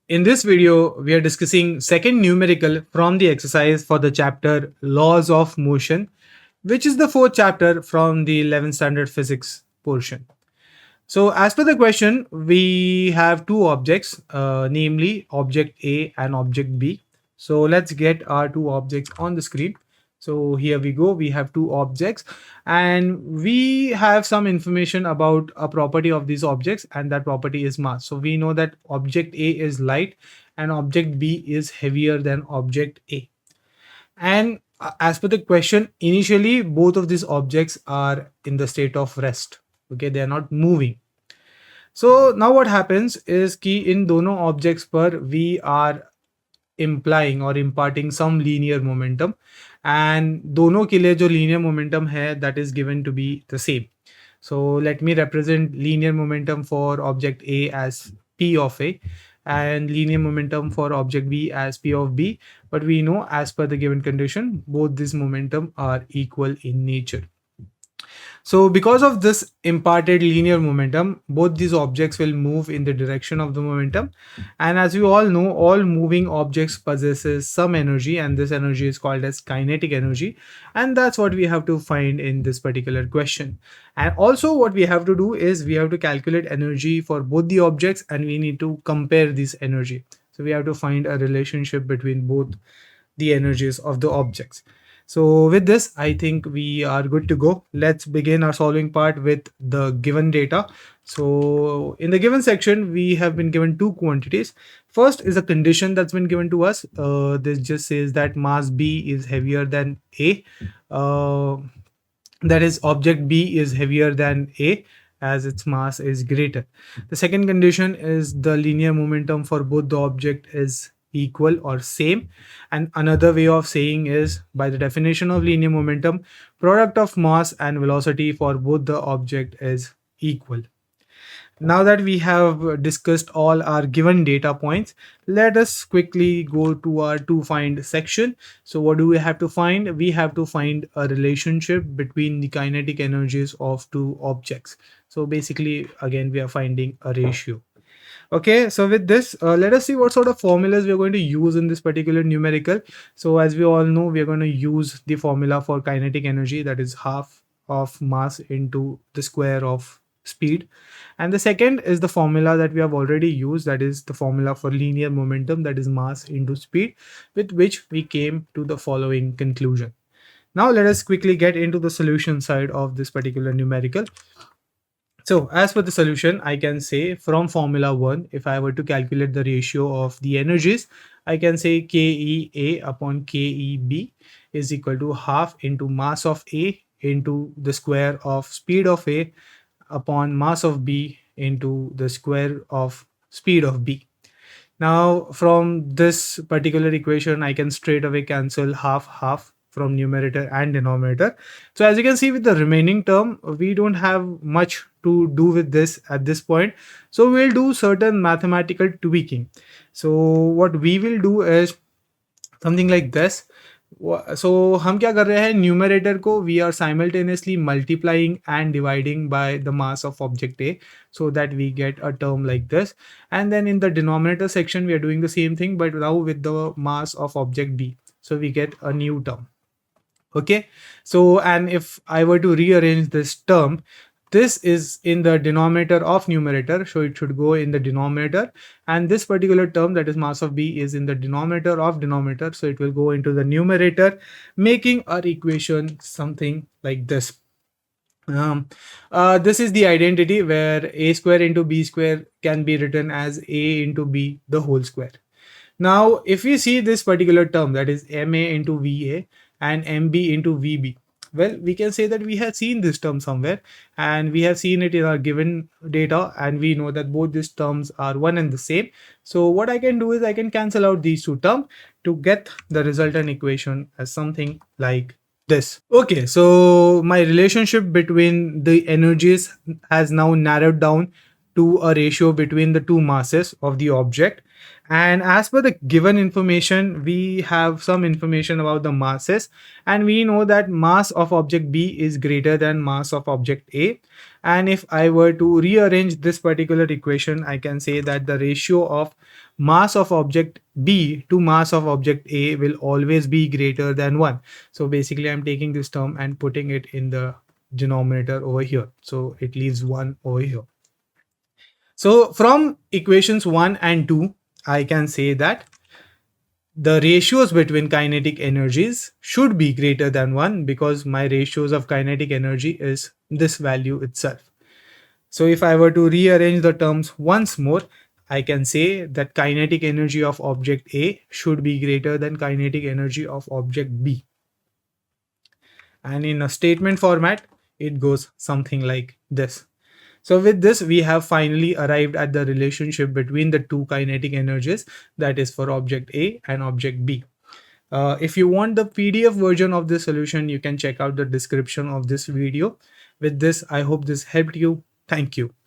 In this video, we are discussing second numerical from the exercise for the chapter Laws of Motion, which is the fourth chapter from the 11th standard physics portion. So, as per the question, we have two objects, namely object A and object B. So, let's get our two objects on the screen. So, here we go. We have two objects, and we have some information about a property of these objects, and that property is mass. So, we know that object A is light and object B is heavier than object A. And as per the question, initially both of these objects are in the state of rest. Okay, they are not moving. So now what happens is कि इन दोनों objects पर we are implying or imparting some linear momentum, and दोनों के लिए जो linear momentum है that is given to be the same. So let me represent linear momentum for object A as P of A and linear momentum for object B as P of B. But we know as per the given condition, both these momentum are equal in nature. So because of this imparted linear momentum, both these objects will move in the direction of the momentum. And as we all know, all moving objects possesses some energy, and this energy is called as kinetic energy. And that's what we have to find in this particular question. And also what we have to do is we have to calculate energy for both the objects, and we need to compare this energy. So we have to find a relationship between both the energies of the objects. So with this, I think we are good to go. Let's begin our solving part with the given data. So in the given section, we have been given two quantities. First is a condition that's been given to us. This just says that mass B is heavier than A. That is, object B is heavier than A as its mass is greater. The second condition is the linear momentum for both the object is equal or same. And another way of saying is, by the definition of linear momentum, product of mass and velocity for both the object is equal. Now that we have discussed all our given data points, let us quickly go to our to find section. So what do we have to find? We have to find a relationship between the kinetic energies of two objects. So basically, again, we are finding a ratio. Okay, so with this, let us see what sort of formulas we are going to use in this particular numerical. So as we all know, we are going to use the formula for kinetic energy, that is half of mass into the square of speed. And the second is the formula that we have already used, that is the formula for linear momentum, that is mass into speed, with which we came to the following conclusion. Now let us quickly get into the solution side of this particular numerical. So as for the solution, I can say from formula 1, if I were to calculate the ratio of the energies, I can say KEA upon KEB is equal to half into mass of A into the square of speed of A upon mass of B into the square of speed of B. Now from this particular equation, I can straight away cancel half from numerator and denominator. So as you can see with the remaining term, we don't have much to do with this at this point. So we'll do certain mathematical tweaking. So what we will do is something like this. So हम क्या कर रहे हैं, numerator को we are simultaneously multiplying and dividing by the mass of object A, so that we get a term like this. And then in the denominator section, we are doing the same thing, but now with the mass of object B. So we get a new term. Okay, so and if I were to rearrange this term, this is in the denominator of numerator, so it should go in the denominator, and this particular term, that is mass of B, is in the denominator of denominator, so it will go into the numerator, making our equation something like this. This is the identity where A square into B square can be written as A into B the whole square. Now if we see this particular term, that is MA into VA and MB into VB, well, we can say that we have seen this term somewhere, and we have seen it in our given data, and we know that both these terms are one and the same. So what I can do is I can cancel out these two terms to get the resultant equation as something like this. Okay, so my relationship between the energies has now narrowed down to a ratio between the two masses of the object. And as per the given information, we have some information about the masses, and we know that mass of object B is greater than mass of object A. And if I were to rearrange this particular equation, I can say that the ratio of mass of object B to mass of object A will always be greater than 1. So basically I'm taking this term and putting it in the denominator over here. So it leaves 1 over here. So from equations 1 and 2, I can say that the ratios between kinetic energies should be greater than 1 because my ratios of kinetic energy is this value itself. So if I were to rearrange the terms once more, I can say that kinetic energy of object A should be greater than kinetic energy of object B. And in a statement format, it goes something like this. So with this, we have finally arrived at the relationship between the two kinetic energies, that is for object A and object B. If you want the PDF version of this solution, you can check out the description of this video. With this, I hope this helped you. Thank you.